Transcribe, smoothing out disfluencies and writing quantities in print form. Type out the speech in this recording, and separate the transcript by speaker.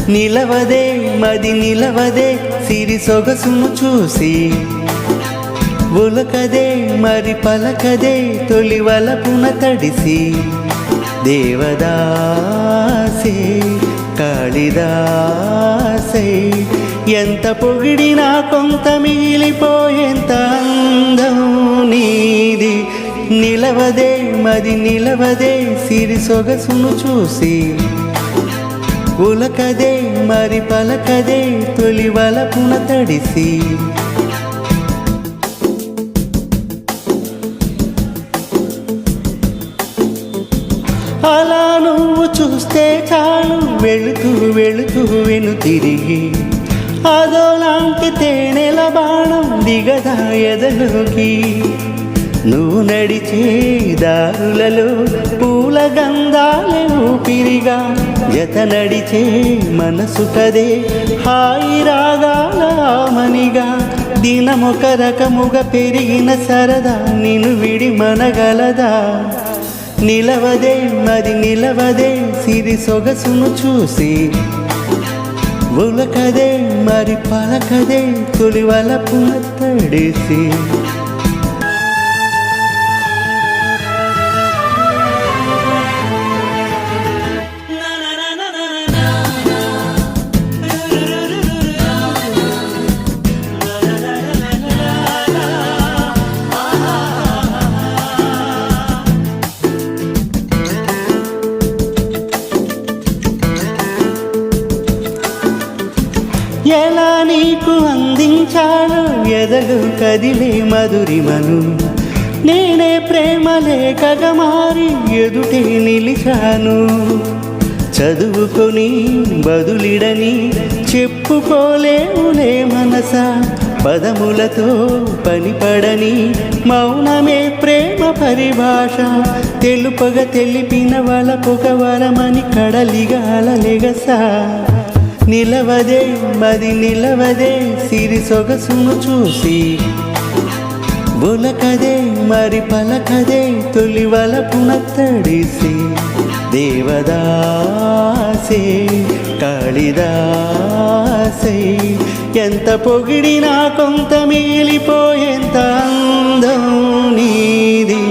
Speaker 1: నిలవదే మది నిలవదే సిరి సొగసును చూసి ఉలకదే మరి పలకదే తొలి వలపున తడిసి దేవదాసే కాళిదాసే ఎంత పొగిడినా కొంత మిగిలిపోయేంత అందం నీది నిలవదే మది నిలవదే సిరి సొగసును చూసి ఉలకదే మరి పలకదే తొలి వలపున తడిసి అలా నువ్వు చూస్తే చాలు వెళుతూ వెళుతూ వెను తిరిగి అదోలాంటి తేనెల బాణం దిగదా ఎదలోకి నువ్వు నడిచే దారులలో పూల గంధాలే ఊపిరిగా జత నడిచే మనసు కదే హాయి రాగాల మనిగా దినమొక రకముగా పెరిగిన సరదా నిన్ను విడి మనగలదా నిలవదే మరి నిలవదే సిరి సొగసును చూసి ఉలకదే మరి పలకదే తొలి వలపున తడిసి ఎలా నీకు అందించాలో ఎదలు కదిలే మధురిమను నేనే ప్రేమ లేఖగా మారి ఎదుటే నిలిచాను చదువుకొని బదులిడని చెప్పుకోలేవులే మనసా పదములతో పనిపడని మౌనమే ప్రేమ పరిభాష తెలుపగా తెలిపిన వలపొక వరమని కడలిగా అలలెగసా నిలవదే మది నిలవదే సిరి సొగసును చూసి ఉలకదే మరి పలకదే తొలి వలపున తడిసి దేవదాసే కాళిదాసే ఎంత పొగిడినా కొంత మిగిలిపోయేంత అందం నీది